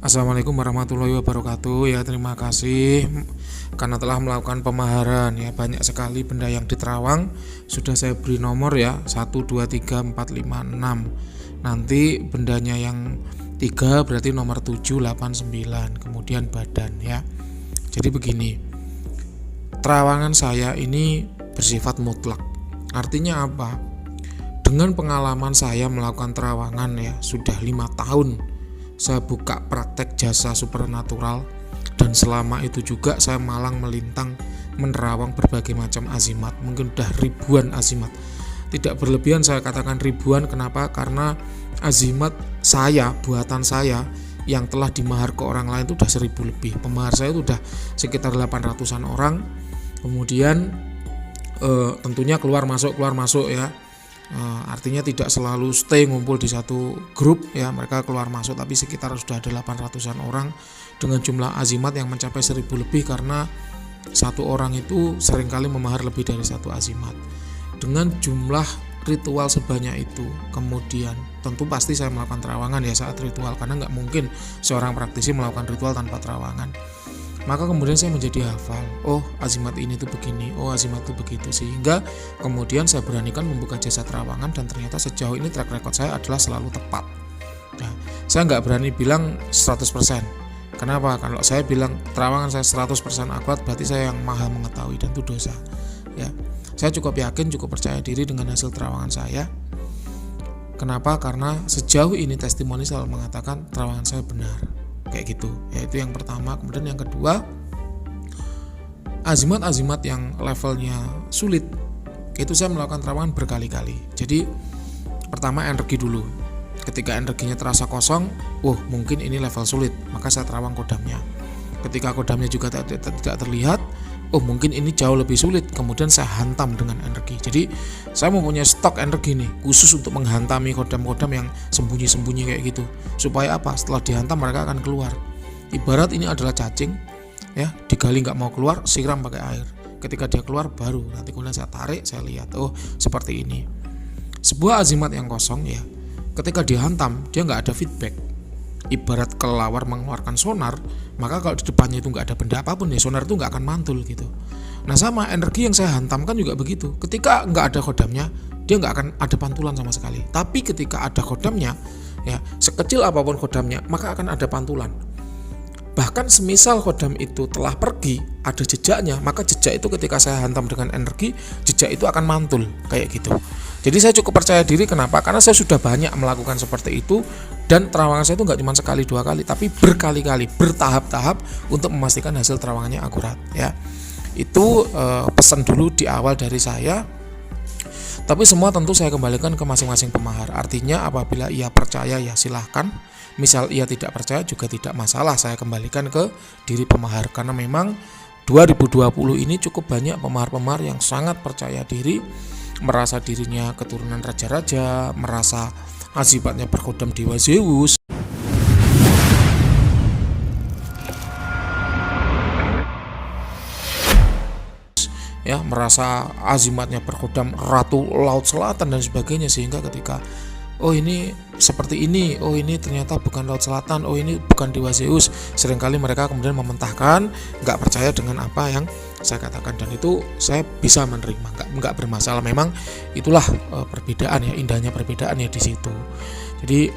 Assalamualaikum warahmatullahi wabarakatuh. Ya, terima kasih karena telah melakukan pemaharan ya. Banyak sekali benda yang di Terawang. Sudah saya beri nomor ya, 1 2 3 4 5 6. Nanti bendanya yang 3 berarti nomor 7 8 9. Kemudian badan ya. Jadi begini. Terawangan saya ini bersifat mutlak. Artinya apa? Dengan pengalaman saya melakukan terawangan ya, sudah 5 tahun saya buka praktek jasa supernatural, dan selama itu juga saya malang melintang menerawang berbagai macam azimat, mungkin udah ribuan azimat. Tidak berlebihan saya katakan ribuan. Kenapa? Karena azimat saya, buatan saya yang telah dimahar ke orang lain itu udah 1000 lebih. Pemahar saya itu udah sekitar 800-an orang. Kemudian tentunya keluar masuk ya. Artinya tidak selalu stay ngumpul di satu grup ya, mereka keluar masuk, tapi sekitar sudah ada 800-an orang dengan jumlah azimat yang mencapai 1000 lebih, karena satu orang itu seringkali memahar lebih dari satu azimat. Dengan jumlah ritual sebanyak itu, kemudian tentu pasti saya melakukan terawangan ya saat ritual, karena nggak mungkin seorang praktisi melakukan ritual tanpa terawangan. Maka kemudian saya menjadi hafal, oh azimat ini tuh begini, oh azimat tuh begitu, sehingga kemudian saya beranikan membuka jasa terawangan, dan ternyata sejauh ini track record saya adalah selalu tepat. Nah, saya nggak berani bilang 100%. Kenapa? Kalau saya bilang terawangan saya 100% akurat, berarti saya yang maha mengetahui, dan itu dosa. Ya, saya cukup yakin, cukup percaya diri dengan hasil terawangan saya. Kenapa? Karena sejauh ini testimoni selalu mengatakan terawangan saya benar. Kayak gitu, yaitu yang pertama. Kemudian yang kedua, azimat-azimat yang levelnya sulit itu saya melakukan terawangan berkali-kali. Jadi pertama energi dulu. Ketika energinya terasa kosong, mungkin ini level sulit, maka saya terawang kodamnya. Ketika kodamnya juga tidak terlihat, mungkin ini jauh lebih sulit, kemudian saya hantam dengan energi. Jadi saya mempunyai stok energi nih khusus untuk menghantami kodam-kodam yang sembunyi-sembunyi kayak gitu. Supaya apa? Setelah dihantam mereka akan keluar. Ibarat ini adalah cacing ya, digali nggak mau keluar, siram pakai air. Ketika dia keluar baru nanti kemudian saya tarik, saya lihat, seperti ini. Sebuah azimat yang kosong ya, ketika dihantam dia nggak ada feedback. Ibarat kelelawar mengeluarkan sonar, maka kalau di depannya itu nggak ada benda apapun ya, sonar itu nggak akan mantul gitu. Nah sama energi yang saya hantamkan juga begitu. Ketika nggak ada kodamnya, dia nggak akan ada pantulan sama sekali. Tapi ketika ada kodamnya, ya sekecil apapun kodamnya, maka akan ada pantulan. Bahkan semisal kodam itu telah pergi, ada jejaknya, maka jejak itu ketika saya hantam dengan energi, jejak itu akan mantul kayak gitu. Jadi saya cukup percaya diri. Kenapa? Karena saya sudah banyak melakukan seperti itu, dan terawangan saya itu nggak cuma sekali dua kali, tapi berkali-kali, bertahap-tahap untuk memastikan hasil terawangannya akurat ya. Itu pesan dulu di awal dari saya. Tapi semua tentu saya kembalikan ke masing-masing pemahar. Artinya apabila ia percaya ya silahkan, misal ia tidak percaya juga tidak masalah, saya kembalikan ke diri pemahar. Karena memang 2020 ini cukup banyak pemahar-pemahar yang sangat percaya diri, merasa dirinya keturunan raja-raja, merasa azimatnya berkodam dewa Zeus, ya, merasa azimatnya berkodam ratu laut selatan dan sebagainya, sehingga ketika ini seperti ini, ini ternyata bukan laut selatan, ini bukan dewa Zeus, seringkali mereka kemudian mementahkan, nggak percaya dengan apa yang saya katakan, dan itu saya bisa menerima, nggak bermasalah. Memang itulah perbedaan ya, indahnya perbedaan ya di situ. Jadi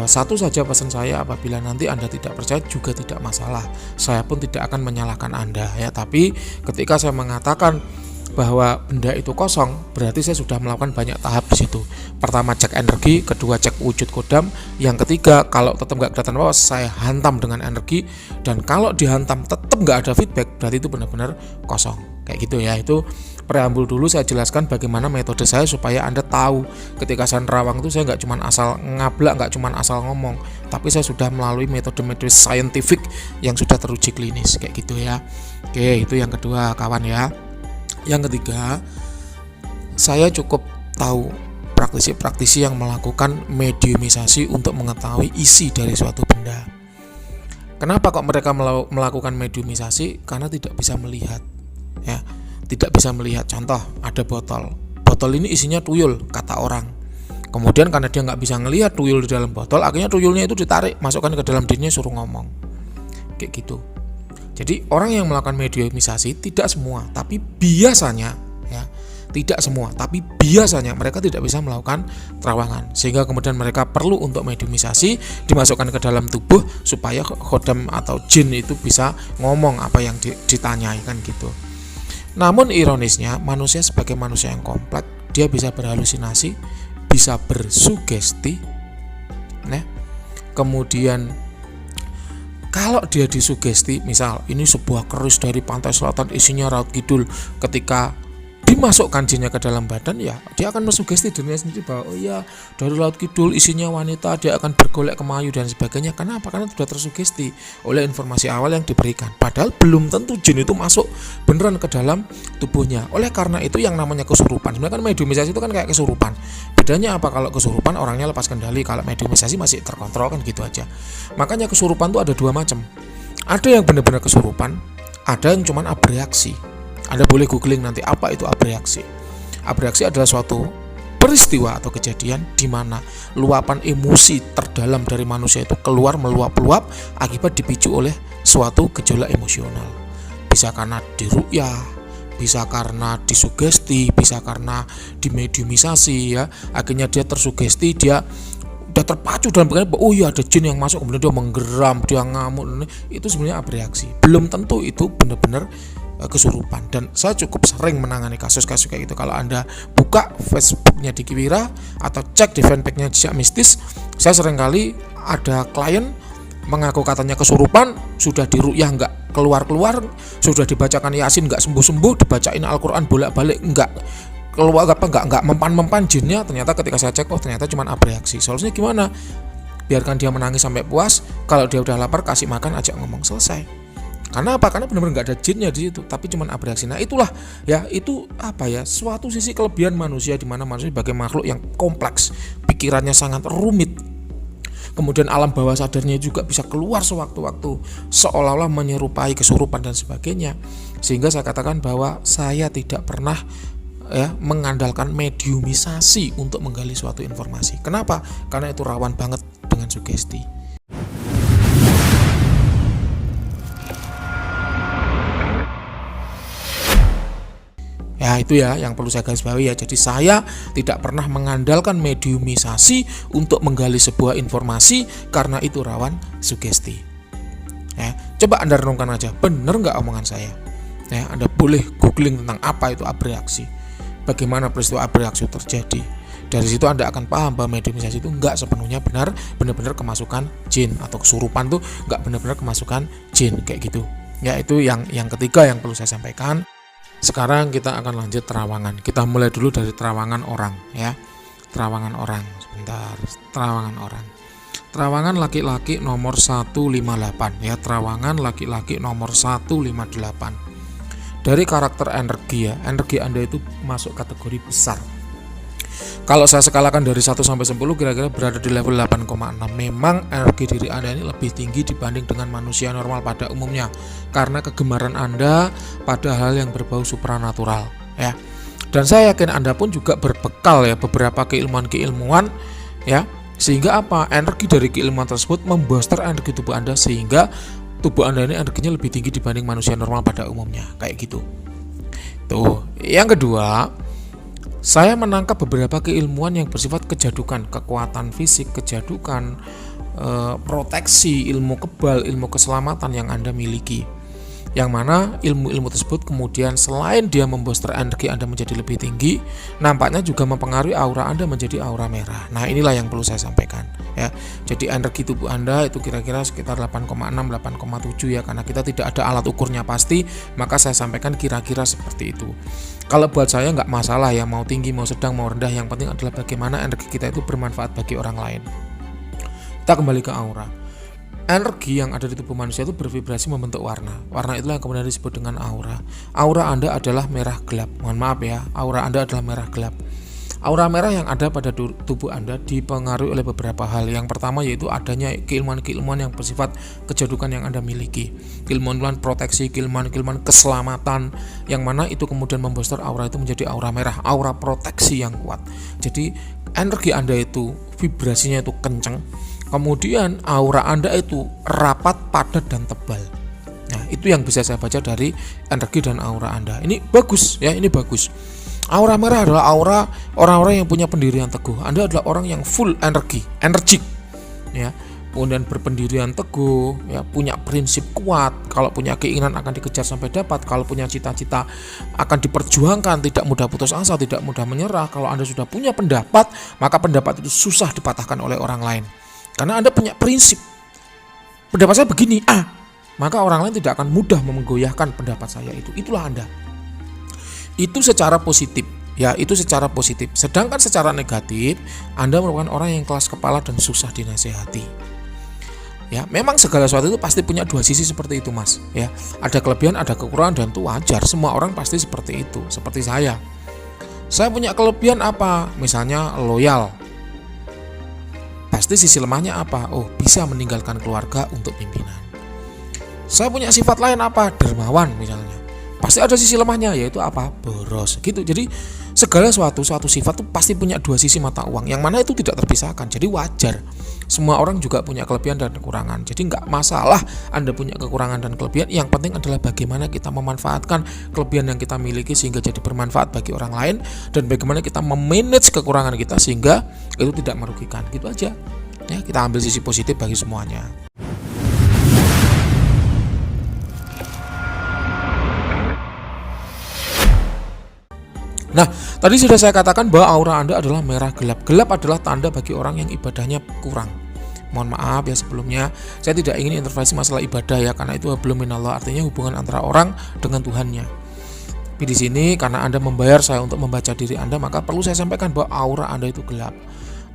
satu saja pesan saya, apabila nanti Anda tidak percaya juga tidak masalah, saya pun tidak akan menyalahkan Anda ya. Tapi ketika saya mengatakan bahwa benda itu kosong, berarti saya sudah melakukan banyak tahap di situ. Pertama cek energi, kedua cek wujud kodam, yang ketiga kalau tetap nggak kelihatan apa, saya hantam dengan energi, dan kalau dihantam tetap nggak ada feedback, berarti itu benar-benar kosong kayak gitu ya. Itu preambul dulu, saya jelaskan bagaimana metode saya supaya Anda tahu ketika saya nerawang itu saya nggak cuma asal ngablak, nggak cuma asal ngomong, tapi saya sudah melalui metode-metode saintifik yang sudah teruji klinis kayak gitu ya. Oke, itu yang kedua kawan ya. Yang ketiga, saya cukup tahu praktisi-praktisi yang melakukan mediumisasi untuk mengetahui isi dari suatu benda. Kenapa kok mereka melakukan mediumisasi? Karena tidak bisa melihat ya, tidak bisa melihat. Contoh, ada botol ini isinya tuyul kata orang. Kemudian karena dia nggak bisa ngelihat tuyul di dalam botol, akhirnya tuyulnya itu ditarik, masukkan ke dalam dirinya, suruh ngomong. Kayak gitu. Jadi orang yang melakukan mediumisasi tidak semua, tapi biasanya ya, tidak semua, tapi biasanya mereka tidak bisa melakukan terawangan, sehingga kemudian mereka perlu untuk mediumisasi, dimasukkan ke dalam tubuh supaya khodam atau jin itu bisa ngomong apa yang ditanyai kan gitu. Namun ironisnya, manusia sebagai manusia yang kompleks, dia bisa berhalusinasi, bisa bersugesti, nah, kemudian kalau dia disugesti, misal ini sebuah keris dari pantai selatan isinya Laut Kidul, ketika dimasukkan jinnya ke dalam badan, ya dia akan mensugesti dirinya sendiri bahwa oh ya, dari Laut Kidul isinya wanita, dia akan bergolek kemayu dan sebagainya. Kenapa? Karena sudah tersugesti oleh informasi awal yang diberikan. Padahal belum tentu jin itu masuk beneran ke dalam tubuhnya. Oleh karena itu yang namanya kesurupan, sebenarnya kan mediumisasi itu kan kayak kesurupan. Bedanya apa? Kalau kesurupan orangnya lepas kendali, kalau mediumisasi masih terkontrol kan gitu aja. Makanya kesurupan itu ada dua macam. Ada yang benar-benar kesurupan, ada yang cuman abreaksi. Anda boleh googling nanti apa itu abreaksi. Abreaksi adalah suatu peristiwa atau kejadian di mana luapan emosi terdalam dari manusia itu keluar meluap-luap akibat dipicu oleh suatu gejolak emosional. Bisa karena diru'yah, bisa karena disugesti, bisa karena dimediumisasi ya. Akhirnya dia tersugesti, dia udah terpacu dalam pikiran, oh iya ada jin yang masuk, kemudian dia menggeram, dia ngamuk. Itu sebenarnya abreaksi. Belum tentu itu benar-benar kesurupan, dan saya cukup sering menangani kasus-kasus kayak gitu. Kalau Anda buka Facebooknya Diki Wira atau cek di fanpage-nya Jejak Mistis, saya sering kali ada klien mengaku katanya kesurupan, sudah diru'yah nggak keluar-keluar, sudah dibacakan Yasin nggak sembuh-sembuh, dibacain Al-Quran bolak-balik nggak keluar, nggak mempan-mempan jinnya. Ternyata ketika saya cek, oh ternyata cuma abreaksi. Solusinya gimana? Biarkan dia menangis sampai puas. Kalau dia udah lapar, kasih makan, ajak ngomong, selesai. Karena apa? Karena benar-benar nggak ada jinnya di situ, tapi cuma abreaksi. Nah itulah ya, itu apa ya, suatu sisi kelebihan manusia, di mana manusia sebagai makhluk yang kompleks, pikirannya sangat rumit. Kemudian alam bawah sadarnya juga bisa keluar sewaktu-waktu, seolah-olah menyerupai kesurupan dan sebagainya. Sehingga saya katakan bahwa saya tidak pernah ya mengandalkan mediumisasi untuk menggali suatu informasi. Kenapa? Karena itu rawan banget dengan sugesti. Ya itu ya yang perlu saya garis bawahi ya. Jadi saya tidak pernah mengandalkan mediumisasi untuk menggali sebuah informasi karena itu rawan sugesti. Ya, coba Anda renungkan aja, benar nggak omongan saya? Ya, Anda boleh googling tentang apa itu abreaksi, bagaimana peristiwa abreaksi terjadi. Dari situ Anda akan paham bahwa mediumisasi itu nggak sepenuhnya benar-benar kemasukan jin, atau kesurupan tuh nggak benar-benar kemasukan jin kayak gitu. Ya itu yang ketiga yang perlu saya sampaikan. Sekarang kita akan lanjut terawangan. Kita mulai dulu dari terawangan orang ya. Terawangan orang, sebentar. Terawangan orang. Terawangan laki-laki nomor 158 ya. Terawangan laki-laki nomor 158. Dari karakter energi ya. Energi Anda itu masuk kategori besar. Kalau saya skalakan dari 1 sampai 10 kira-kira berada di level 8,6. Memang energi diri Anda ini lebih tinggi dibanding dengan manusia normal pada umumnya, karena kegemaran Anda pada hal yang berbau supranatural ya. Dan saya yakin Anda pun juga berbekal ya beberapa keilmuan-keilmuan ya, sehingga apa? Energi dari keilmuan tersebut membooster energi tubuh Anda, sehingga tubuh Anda ini energinya lebih tinggi dibanding manusia normal pada umumnya kayak gitu. Tuh, yang kedua, saya menangkap beberapa keilmuan yang bersifat kejadukan, kekuatan fisik, kejadukan, proteksi, ilmu kebal, ilmu keselamatan yang Anda miliki. Yang mana ilmu-ilmu tersebut kemudian selain dia membooster energi Anda menjadi lebih tinggi, nampaknya juga mempengaruhi aura Anda menjadi aura merah. Nah inilah yang perlu saya sampaikan ya. Jadi energi tubuh Anda itu kira-kira sekitar 8,6, 8,7 ya, karena kita tidak ada alat ukurnya pasti, maka saya sampaikan kira-kira seperti itu. Kalau buat saya nggak masalah ya, mau tinggi, mau sedang, mau rendah, yang penting adalah bagaimana energi kita itu bermanfaat bagi orang lain. Kita kembali ke aura. Energi yang ada di tubuh manusia itu bervibrasi membentuk warna. Warna itulah yang kemudian disebut dengan aura. Aura Anda adalah merah gelap. Mohon maaf ya, aura Anda adalah merah gelap. Aura merah yang ada pada tubuh Anda dipengaruhi oleh beberapa hal. Yang pertama yaitu adanya keilmuan-keilmuan yang bersifat kejadukan yang Anda miliki. Keilmuan proteksi, keilmuan keselamatan, yang mana itu kemudian membooster aura itu menjadi aura merah, aura proteksi yang kuat. Jadi energi Anda itu vibrasinya itu kenceng, kemudian aura Anda itu rapat, padat dan tebal. Nah, itu yang bisa saya baca dari energi dan aura Anda. Ini bagus ya, ini bagus. Aura merah adalah aura orang-orang yang punya pendirian teguh. Anda adalah orang yang full energi, energik ya. Kemudian berpendirian teguh, ya, punya prinsip kuat. Kalau punya keinginan akan dikejar sampai dapat. Kalau punya cita-cita akan diperjuangkan, tidak mudah putus asa, tidak mudah menyerah. Kalau Anda sudah punya pendapat, maka pendapat itu susah dipatahkan oleh orang lain. Karena Anda punya prinsip. Pendapat saya begini, maka orang lain tidak akan mudah menggoyahkan pendapat saya itu. Itulah Anda. Itu secara positif. Ya, itu secara positif. Sedangkan secara negatif, Anda merupakan orang yang keras kepala dan susah dinasehati. Ya, memang segala sesuatu itu pasti punya dua sisi seperti itu, Mas. Ya, ada kelebihan, ada kekurangan, dan itu wajar. Semua orang pasti seperti itu. Seperti saya. Saya punya kelebihan apa? Misalnya loyal. Pasti sisi lemahnya apa? Oh, bisa meninggalkan keluarga untuk pimpinan. Saya punya sifat lain apa? Dermawan misalnya. Pasti ada sisi lemahnya, yaitu apa? Boros. Gitu. Jadi segala suatu sifat itu pasti punya dua sisi mata uang, yang mana itu tidak terpisahkan. Jadi wajar. Semua orang juga punya kelebihan dan kekurangan. Jadi nggak masalah Anda punya kekurangan dan kelebihan. Yang penting adalah bagaimana kita memanfaatkan kelebihan yang kita miliki sehingga jadi bermanfaat bagi orang lain, dan bagaimana kita memanage kekurangan kita sehingga itu tidak merugikan. Gitu aja. Ya, kita ambil sisi positif bagi semuanya. Nah, tadi sudah saya katakan bahwa aura Anda adalah merah gelap. Gelap adalah tanda bagi orang yang ibadahnya kurang. Mohon maaf ya sebelumnya, saya tidak ingin intervensi masalah ibadah ya, karena itu belum minallah, artinya hubungan antara orang dengan Tuhannya. Tapi di sini karena Anda membayar saya untuk membaca diri Anda, maka perlu saya sampaikan bahwa aura Anda itu gelap.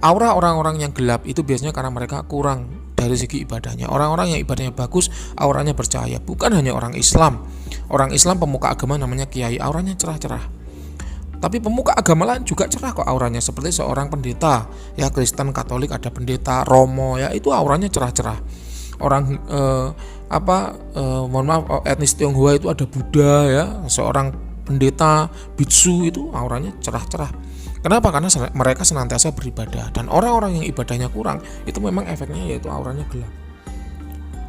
Aura orang-orang yang gelap itu biasanya karena mereka kurang dari segi ibadahnya. Orang-orang yang ibadahnya bagus, auranya bercahaya. Bukan hanya orang Islam. Orang Islam pemuka agama namanya kiai, auranya cerah-cerah. Tapi pemuka agama lain juga cerah kok auranya, seperti seorang pendeta, ya Kristen, Katolik ada pendeta, Romo, ya itu auranya cerah-cerah. Orang mohon maaf, etnis Tionghoa itu ada Buddha, ya seorang pendeta Biksu itu auranya cerah-cerah. Kenapa? Karena mereka senantiasa beribadah, dan orang-orang yang ibadahnya kurang itu memang efeknya yaitu auranya gelap.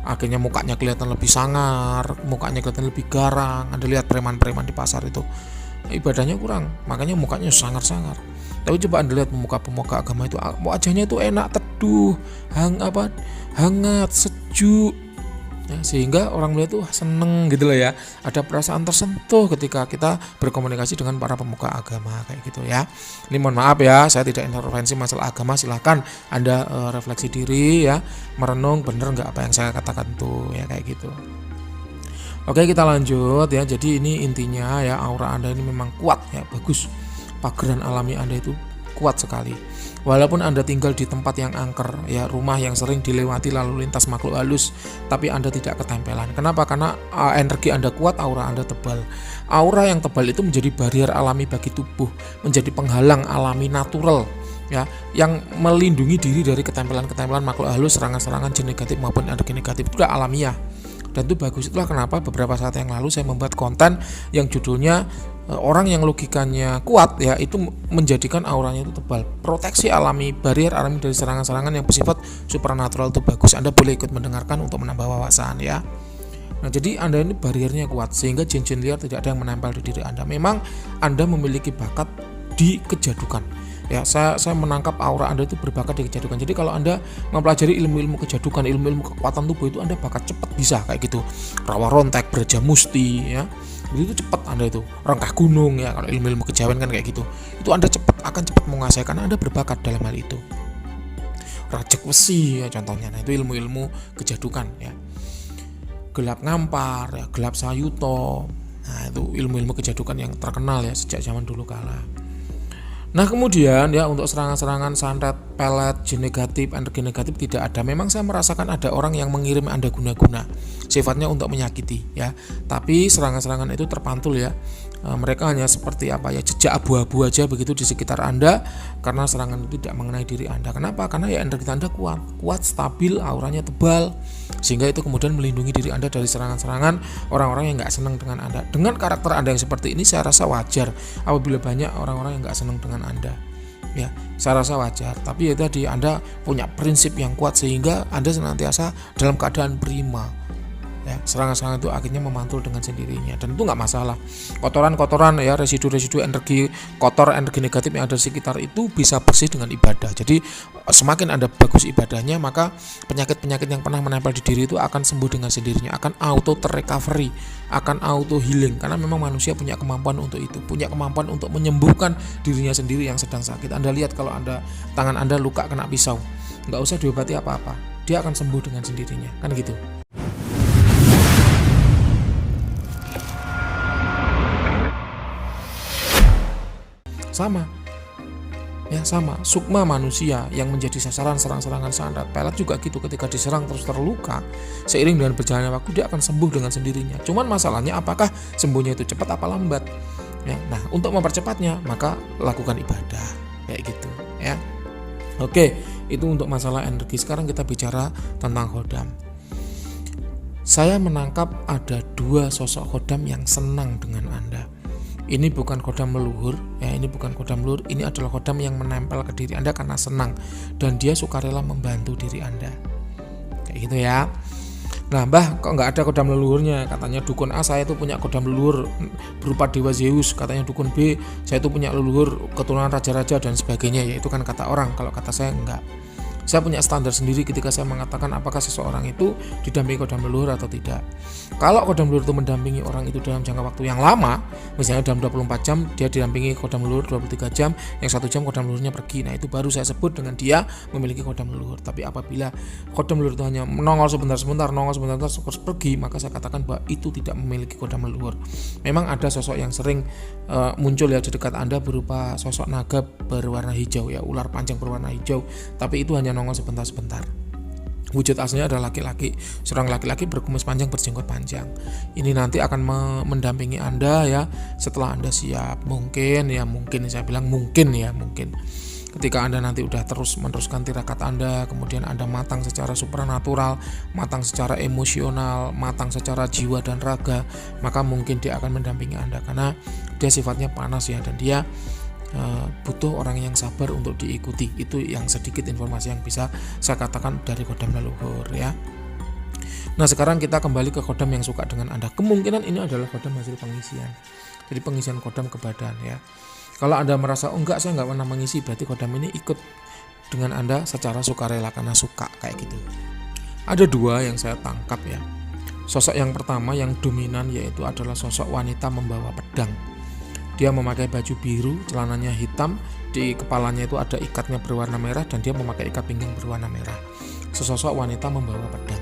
Akhirnya mukanya kelihatan lebih sangar, mukanya kelihatan lebih garang. Anda lihat preman-preman di pasar itu ibadahnya kurang, makanya mukanya sangar-sangar. Tapi coba Anda lihat pemuka-pemuka agama itu, wajahnya itu enak, teduh, hangat, sejuk, ya, sehingga orang melihat tuh seneng gitu loh ya. Ada perasaan tersentuh ketika kita berkomunikasi dengan para pemuka agama kayak gitu ya. Ini mohon maaf ya, saya tidak intervensi masalah agama. Silahkan Anda refleksi diri ya, merenung bener nggak apa yang saya katakan tuh ya, kayak gitu. Oke, kita lanjut ya. Jadi ini intinya ya, aura Anda ini memang kuat ya, bagus. Pageran alami Anda itu kuat sekali. Walaupun Anda tinggal di tempat yang angker ya, rumah yang sering dilewati lalu lintas makhluk halus, tapi Anda tidak ketempelan. Kenapa? Karena energi Anda kuat, aura Anda tebal. Aura yang tebal itu menjadi barrier alami bagi tubuh, menjadi penghalang alami natural ya, yang melindungi diri dari ketempelan-ketempelan makhluk halus, serangan-serangan jin negatif maupun energi negatif. Itu udah alamiah. Dan itu bagus. Itulah kenapa beberapa saat yang lalu saya membuat konten yang judulnya orang yang logikanya kuat ya, itu menjadikan auranya itu tebal. Proteksi alami, barrier alami dari serangan-serangan yang bersifat supernatural itu bagus. Anda boleh ikut mendengarkan untuk menambah wawasan ya. Nah, jadi Anda ini barriernya kuat sehingga jin-jin liar tidak ada yang menempel di diri Anda. Memang Anda memiliki bakat di kejadukan. Ya, saya menangkap aura Anda itu berbakat di kejadukan. Jadi kalau Anda mempelajari ilmu-ilmu kejadukan, ilmu-ilmu kekuatan tubuh itu, Anda bakat cepat bisa kayak gitu. Rawa rontek, beraja musti ya. Itu cepat Anda itu. Rangkah gunung ya, kalau ilmu-ilmu kejawen kan kayak gitu. Itu Anda akan cepat menguasai karena Anda berbakat dalam hal itu. Rajek besi ya contohnya. Nah, itu ilmu-ilmu kejadukan ya. Gelap ngampar ya, gelap sayuto. Nah, itu ilmu-ilmu kejadukan yang terkenal ya sejak zaman dulu kala. Nah, kemudian ya, untuk serangan-serangan santet, pelet, jin negatif, energi negatif tidak ada. Memang saya merasakan ada orang yang mengirim Anda guna-guna, sifatnya untuk menyakiti ya. Tapi serangan-serangan itu terpantul ya. Mereka hanya seperti apa ya, jejak abu-abu aja begitu di sekitar Anda, karena serangan itu tidak mengenai diri Anda. Kenapa? Karena ya energi Anda kuat, stabil, auranya tebal, sehingga itu kemudian melindungi diri Anda dari serangan-serangan orang-orang yang nggak senang dengan Anda. Dengan karakter Anda yang seperti ini, saya rasa wajar apabila banyak orang-orang yang nggak senang dengan Anda. Ya, saya rasa wajar. Tapi ya tadi, Anda punya prinsip yang kuat sehingga Anda senantiasa dalam keadaan prima. Ya, serangan-serangan itu akhirnya memantul dengan sendirinya, dan itu nggak masalah. Kotoran-kotoran ya, residu-residu energi kotor, energi negatif yang ada di sekitar itu bisa bersih dengan ibadah. Jadi semakin Anda bagus ibadahnya, maka penyakit-penyakit yang pernah menempel di diri itu akan sembuh dengan sendirinya, akan auto terrecovery, akan auto healing, karena memang manusia punya kemampuan untuk itu, punya kemampuan untuk menyembuhkan dirinya sendiri yang sedang sakit. Anda lihat kalau tangan Anda luka kena pisau, nggak usah diobati apa-apa, dia akan sembuh dengan sendirinya, kan gitu. Sama sukma manusia yang menjadi sasaran serang-serangan santet pelet juga gitu. Ketika diserang terus terluka, seiring dengan berjalannya waktu dia akan sembuh dengan sendirinya. Cuman masalahnya apakah sembuhnya itu cepat apa lambat ya. Nah, untuk mempercepatnya maka lakukan ibadah kayak gitu ya. Oke, itu untuk masalah energi. Sekarang kita bicara tentang khodam. Saya menangkap ada 2 sosok khodam yang senang dengan Anda. Ini bukan khodam leluhur ya, ini bukan khodam leluhur, ini adalah khodam yang menempel ke diri Anda karena senang dan dia sukarela membantu diri Anda. Kayak gitu ya. Nah, Mbah, kok nggak ada khodam leluhurnya? Katanya dukun A saya itu punya khodam leluhur berupa dewa Zeus, katanya dukun B saya itu punya leluhur keturunan raja-raja dan sebagainya. Ya itu kan kata orang, kalau kata saya enggak. Saya punya standar sendiri ketika saya mengatakan apakah seseorang itu didampingi khodam leluhur atau tidak. Kalau khodam leluhur itu mendampingi orang itu dalam jangka waktu yang lama, misalnya dalam 24 jam dia didampingi khodam leluhur 23 jam, yang 1 jam khodam leluhurnya pergi. Nah, itu baru saya sebut dengan dia memiliki khodam leluhur. Tapi apabila khodam leluhur itu hanya nongol sebentar, terus pergi, maka saya katakan bahwa itu tidak memiliki khodam leluhur. Memang ada sosok yang sering muncul ya di dekat Anda berupa sosok naga berwarna hijau ya, ular panjang berwarna hijau, tapi itu hanya nongol sebentar. Wujud aslinya adalah laki-laki, seorang laki-laki berkumis panjang, berjenggot panjang. Ini nanti akan mendampingi Anda ya setelah Anda siap. Mungkin saya bilang mungkin. Ketika Anda nanti udah terus meneruskan tirakat Anda, kemudian Anda matang secara supranatural, matang secara emosional, matang secara jiwa dan raga, maka mungkin dia akan mendampingi Anda karena dia sifatnya panas ya, dan dia butuh orang yang sabar untuk diikuti. Itu yang sedikit informasi yang bisa saya katakan dari khodam leluhur ya. Nah, sekarang kita kembali ke khodam yang suka dengan Anda. Kemungkinan ini adalah khodam hasil pengisian. Jadi pengisian khodam ke badan ya. Kalau Anda merasa enggak, saya enggak pernah mengisi, berarti khodam ini ikut dengan Anda secara sukarela karena suka kayak gitu. Ada 2 yang saya tangkap ya. Sosok yang pertama yang dominan yaitu adalah sosok wanita membawa pedang. Dia memakai baju biru, celananya hitam, di kepalanya itu ada ikatnya berwarna merah, dan dia memakai ikat pinggang berwarna merah. Sesosok wanita membawa pedang.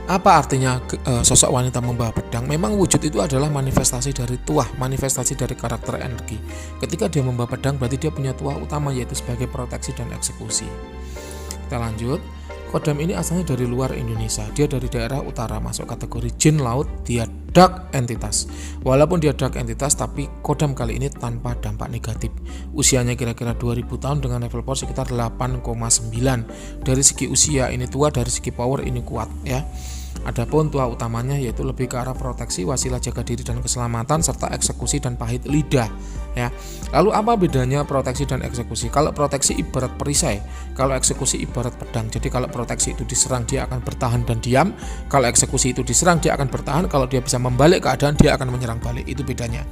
Apa artinya sosok wanita membawa pedang? Memang wujud itu adalah manifestasi dari tuah, manifestasi dari karakter energi. Ketika dia membawa pedang berarti dia punya tuah utama yaitu sebagai proteksi dan eksekusi. Kita lanjut. Khodam ini asalnya dari luar Indonesia. Dia dari daerah utara, masuk kategori jin laut. Dia dark entitas. Walaupun dia dark entitas, tapi khodam kali ini tanpa dampak negatif. Usianya kira-kira 2000 tahun dengan level power sekitar 8,9. Dari segi usia ini tua, dari segi power ini kuat ya. Adapun tuah utamanya yaitu lebih ke arah proteksi, wasilah jaga diri dan keselamatan, serta eksekusi dan pahit lidah ya. Lalu apa bedanya proteksi dan eksekusi? Kalau proteksi ibarat perisai, kalau eksekusi ibarat pedang. Jadi kalau proteksi itu diserang dia akan bertahan dan diam, kalau eksekusi itu diserang dia akan bertahan, kalau dia bisa membalik keadaan dia akan menyerang balik. Itu bedanya.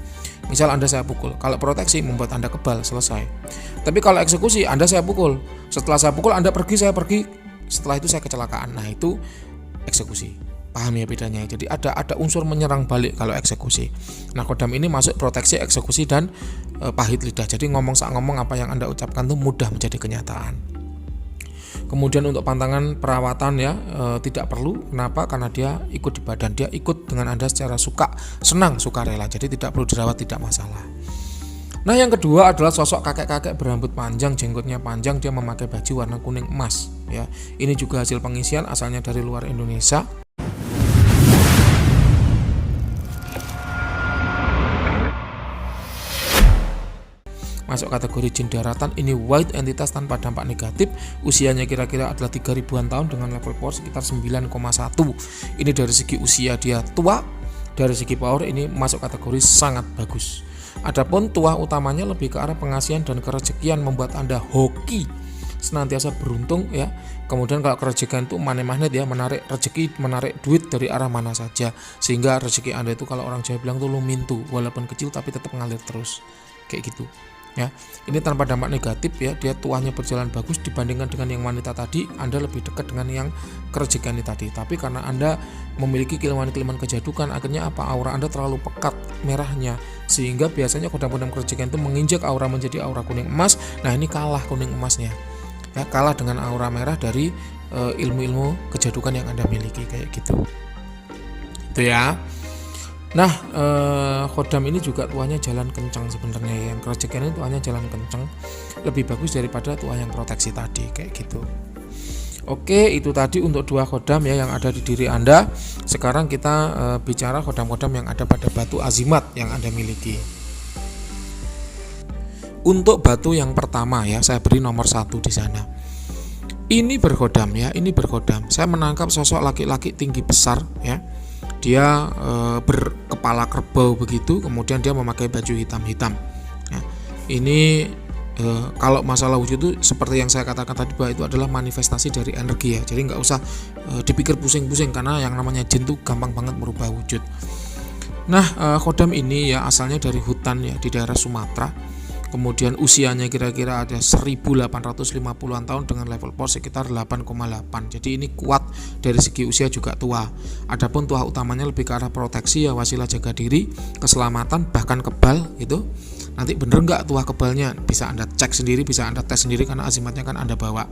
Misal Anda saya pukul, kalau proteksi membuat Anda kebal, selesai. Tapi kalau eksekusi Anda saya pukul, setelah saya pukul Anda pergi, saya pergi, setelah itu saya kecelakaan. Nah, itu eksekusi. Paham ya bedanya? Jadi ada unsur menyerang balik kalau eksekusi. Nah, khodam ini masuk proteksi, eksekusi dan pahit lidah. Jadi ngomong apa yang Anda ucapkan itu mudah menjadi kenyataan. Kemudian untuk pantangan perawatan ya tidak perlu. Kenapa? Karena dia ikut di badan, dia ikut dengan Anda secara senang, sukarela. Jadi tidak perlu dirawat, tidak masalah. Nah, yang kedua adalah sosok kakek-kakek berambut panjang, jenggotnya panjang, dia memakai baju warna kuning emas ya. Ini juga hasil pengisian, asalnya dari luar Indonesia. Masuk kategori jin daratan. Ini white entitas tanpa dampak negatif. Usianya kira-kira adalah 3000-an tahun dengan level power sekitar 9,1. Ini dari segi usia dia tua, dari segi power ini masuk kategori sangat bagus. Adapun tuah utamanya lebih ke arah pengasihan dan kerejekian, membuat Anda hoki, senantiasa beruntung ya. Kemudian kalau kerejekian itu money magnet ya, menarik rezeki, menarik duit dari arah mana saja, sehingga rezeki Anda itu kalau orang Jawa bilang tuh lumintu, walaupun kecil tapi tetap ngalir terus kayak gitu ya. Ini tanpa dampak negatif ya, dia tuahnya berjalan bagus dibandingkan dengan yang wanita tadi. Anda lebih dekat dengan yang kerejekian tadi, tapi karena Anda memiliki kilman-kilman kejadukan, akhirnya apa, aura Anda terlalu pekat merahnya, sehingga biasanya kodam-kodam kerejekian itu menginjak aura menjadi aura kuning emas. Nah ini kalah kuning emasnya ya, kalah dengan aura merah dari ilmu-ilmu kejadukan yang Anda miliki kayak gitu itu ya. Nah, khodam ini juga tuahnya jalan kencang sebenarnya. Yang kerejekian ini tuahnya jalan kencang, lebih bagus daripada tuah yang proteksi tadi kayak gitu. Oke, itu tadi untuk dua khodam ya yang ada di diri Anda. Sekarang kita bicara khodam-khodam yang ada pada batu azimat yang Anda miliki. Untuk batu yang pertama ya, saya beri nomor 1 di sana. Ini berkhodam ya, ini berkhodam. Saya menangkap sosok laki-laki tinggi besar ya. Dia berkepala kerbau begitu, kemudian dia memakai baju hitam-hitam ya. Ini kalau masalah wujud itu seperti yang saya katakan tadi, bahwa itu adalah manifestasi dari energi ya. Jadi nggak usah dipikir pusing-pusing, karena yang namanya jin itu gampang banget merubah wujud. Nah, khodam ini ya asalnya dari hutan ya di daerah Sumatera. Kemudian usianya kira-kira ada 1850-an tahun dengan level power sekitar 8,8. Jadi ini kuat dari segi usia juga tua. Adapun tuah utamanya lebih ke arah proteksi ya, wasilah jaga diri, keselamatan, bahkan kebal gitu. Nanti bener nggak tuah kebalnya, bisa Anda cek sendiri, bisa Anda tes sendiri, karena azimatnya kan Anda bawa.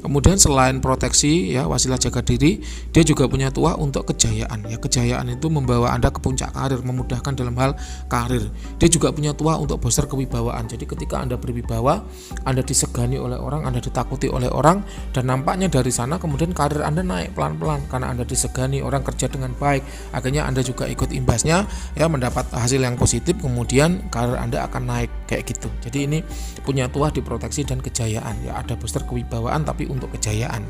Kemudian selain proteksi ya, wasilah jaga diri, dia juga punya tuah untuk kejayaan ya. Kejayaan itu membawa Anda ke puncak karir, memudahkan dalam hal karir. Dia juga punya tuah untuk booster kewibawaan. Jadi ketika Anda berwibawa, Anda disegani oleh orang, Anda ditakuti oleh orang, dan nampaknya dari sana kemudian karir Anda naik pelan-pelan karena Anda disegani, orang kerja dengan baik. Akhirnya Anda juga ikut imbasnya ya, mendapat hasil yang positif, kemudian karir Anda akan naik kayak gitu. Jadi ini punya tuah di proteksi dan kejayaan ya, ada booster kewibawaan tapi untuk kejayaan.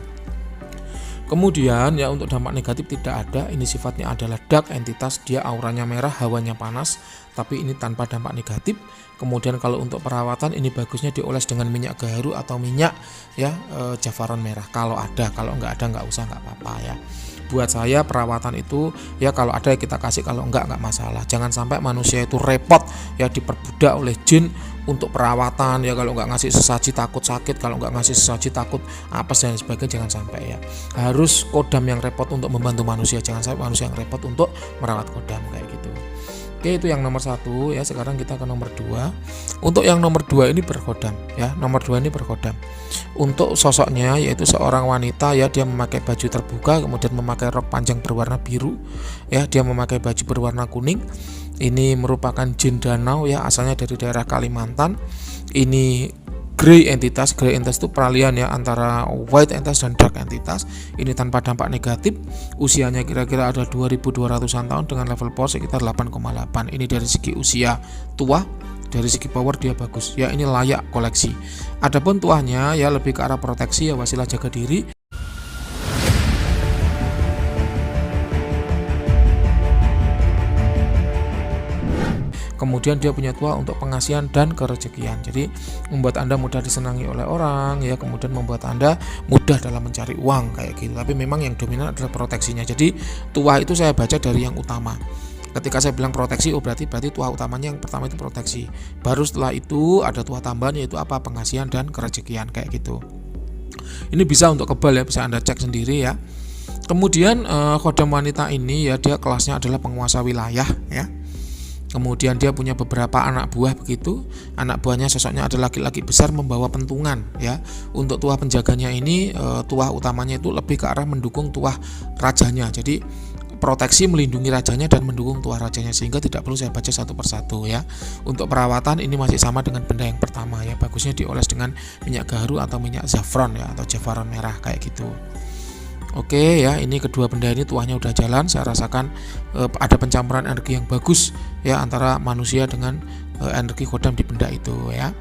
Kemudian ya untuk dampak negatif tidak ada, ini sifatnya adalah dark entitas, dia auranya merah, hawanya panas, tapi ini tanpa dampak negatif. Kemudian kalau untuk perawatan ini bagusnya dioles dengan minyak gaharu atau minyak ya jafaron merah kalau ada, kalau nggak ada nggak usah, nggak apa-apa ya. Buat saya perawatan itu ya kalau ada ya kita kasih, kalau enggak masalah. Jangan sampai manusia itu repot ya diperbudak oleh jin untuk perawatan ya. Kalau enggak ngasih sesaji takut sakit, kalau enggak ngasih sesaji takut apes dan sebagainya, jangan sampai ya. Harus kodam yang repot untuk membantu manusia, jangan sampai manusia yang repot untuk merawat kodam kayak gitu. Oke, itu yang nomor 1 ya. Sekarang kita ke nomor 2. Untuk yang nomor 2 ini berkhodam ya. Nomor 2 ini berkhodam. Untuk sosoknya yaitu seorang wanita ya, dia memakai baju terbuka, kemudian memakai rok panjang berwarna biru ya, dia memakai baju berwarna kuning. Ini merupakan jin danau ya, asalnya dari daerah Kalimantan. Ini grey entitas itu peralihan ya antara white entitas dan dark entitas. Ini tanpa dampak negatif. Usianya kira-kira ada 2200-an tahun dengan level power sekitar 8,8. Ini dari segi usia tua, dari segi power dia bagus ya, ini layak koleksi. Adapun tuahnya ya lebih ke arah proteksi ya, wasilah jaga diri. Kemudian dia punya tuah untuk pengasihan dan kerejekian. Jadi membuat Anda mudah disenangi oleh orang ya, kemudian membuat Anda mudah dalam mencari uang kayak gitu. Tapi memang yang dominan adalah proteksinya. Jadi tuah itu saya baca dari yang utama. Ketika saya bilang proteksi, berarti tuah utamanya yang pertama itu proteksi. Baru setelah itu ada tuah tambahan yaitu apa? Pengasihan dan kerejekian kayak gitu. Ini bisa untuk kebal ya, bisa Anda cek sendiri ya. Kemudian khodam wanita ini ya, dia kelasnya adalah penguasa wilayah ya. Kemudian dia punya beberapa anak buah begitu. Anak buahnya sosoknya adalah laki-laki besar membawa pentungan ya. Untuk tuah penjaganya ini tuah utamanya itu lebih ke arah mendukung tuah rajanya. Jadi proteksi melindungi rajanya dan mendukung tuah rajanya, sehingga tidak perlu saya baca satu persatu ya. Untuk perawatan ini masih sama dengan benda yang pertama ya. Bagusnya dioles dengan minyak gaharu atau minyak zafron ya, atau jafaron merah kayak gitu. Oke ya, ini kedua benda ini tuahnya udah jalan. Saya rasakan ada pencampuran energi yang bagus ya antara manusia dengan energi khodam di benda itu ya.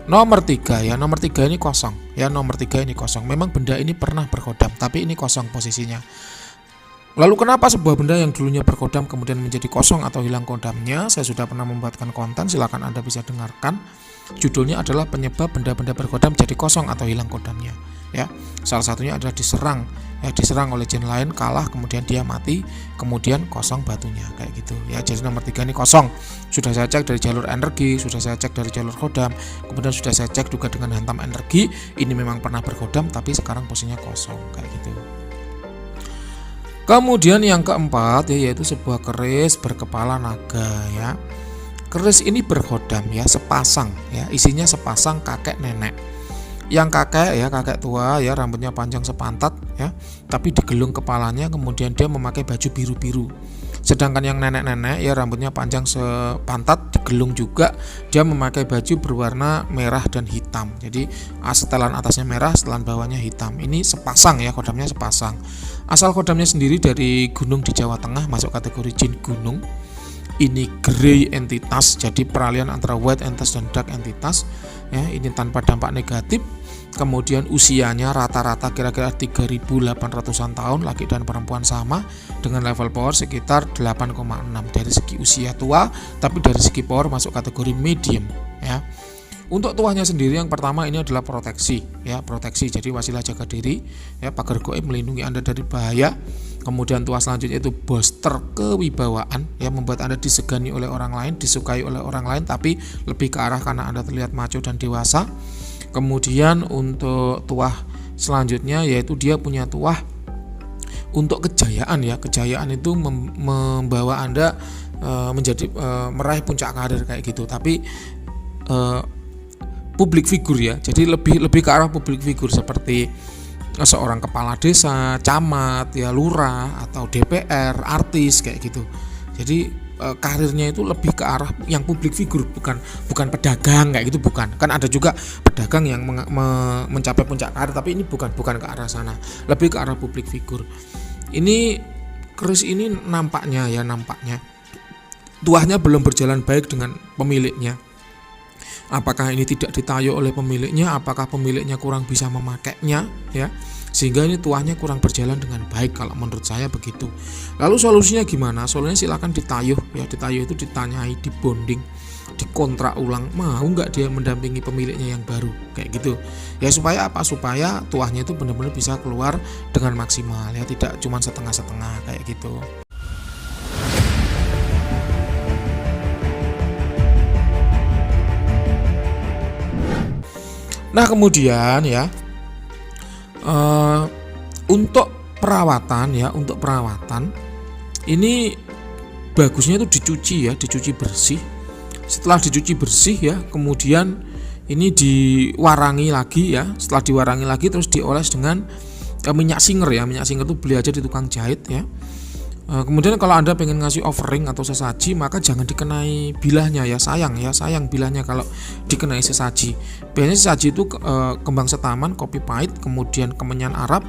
Nomor 3 ya, nomor 3 ini kosong ya, nomor 3 ini kosong. Memang benda ini pernah berkhodam tapi ini kosong posisinya. Lalu kenapa sebuah benda yang dulunya berkodam kemudian menjadi kosong atau hilang kodamnya? Saya sudah pernah membuatkan konten, silakan Anda bisa dengarkan. Judulnya adalah penyebab benda-benda berkodam jadi kosong atau hilang kodamnya. Ya, salah satunya adalah diserang, ya diserang oleh jin lain, kalah, kemudian dia mati, kemudian kosong batunya kayak gitu. Ya, jadi nomor 3 ini kosong. Sudah saya cek dari jalur energi, sudah saya cek dari jalur kodam, kemudian sudah saya cek juga dengan hantam energi. Ini memang pernah berkodam, tapi sekarang posisinya kosong kayak gitu. Kemudian yang keempat yaitu sebuah keris berkepala naga ya. Keris ini berkodam ya, sepasang ya, isinya sepasang kakek nenek. Yang kakek tua ya, rambutnya panjang sepantat ya, tapi digelung kepalanya, kemudian dia memakai baju biru-biru. Sedangkan yang nenek-nenek ya, rambutnya panjang sepantat, digelung juga, dia memakai baju berwarna merah dan hitam. Jadi setelan atasnya merah, setelan bawahnya hitam. Ini sepasang ya, kodamnya sepasang. Asal kodamnya sendiri dari gunung di Jawa Tengah, masuk kategori jin gunung. Ini grey entitas, jadi peralihan antara white entitas dan dark entitas ya, ini tanpa dampak negatif. Kemudian usianya rata-rata kira-kira 3.800-an tahun, laki dan perempuan sama, dengan level power sekitar 8,6 dari segi usia tua, tapi dari segi power masuk kategori medium ya. Untuk tuahnya sendiri yang pertama ini adalah proteksi ya, proteksi, jadi wasilah jaga diri ya, pagar gaib melindungi Anda dari bahaya. Kemudian tuah selanjutnya itu booster kewibawaan ya, membuat Anda disegani oleh orang lain, disukai oleh orang lain, tapi lebih ke arah karena Anda terlihat maco dan dewasa. Kemudian untuk tuah selanjutnya yaitu dia punya tuah untuk kejayaan ya, kejayaan itu membawa Anda menjadi meraih puncak karir kayak gitu, tapi publik figur ya, jadi lebih ke arah publik figur seperti seorang kepala desa, camat, ya lurah atau DPR, artis kayak gitu. Jadi karirnya itu lebih ke arah yang publik figur, bukan pedagang kayak gitu, bukan. Kan ada juga pedagang yang mencapai puncak karir, tapi ini bukan ke arah sana, lebih ke arah publik figur. Ini keris ini nampaknya tuahnya belum berjalan baik dengan pemiliknya. Apakah ini tidak ditayo oleh pemiliknya, apakah pemiliknya kurang bisa memakainya ya, sehingga ini tuahnya kurang berjalan dengan baik, kalau menurut saya begitu. Lalu solusinya gimana? Solusinya silakan ditayuh ya, ditayuh itu ditanyai, dibonding, dikontrak ulang, mau nggak dia mendampingi pemiliknya yang baru kayak gitu ya, supaya apa? Supaya tuahnya itu benar-benar bisa keluar dengan maksimal ya, tidak cuma setengah-setengah kayak gitu. Nah kemudian ya, untuk perawatan ini bagusnya itu dicuci bersih. Setelah dicuci bersih ya, kemudian ini diwarangi lagi ya. Setelah diwarangi lagi terus dioles dengan minyak singer ya. Minyak singer itu beli aja di tukang jahit ya. Kemudian kalau Anda pengen ngasih offering atau sesaji, maka jangan dikenai bilahnya ya, sayang bilahnya kalau dikenai sesaji. Biasanya sesaji itu kembang setaman, kopi pahit, kemudian kemenyan Arab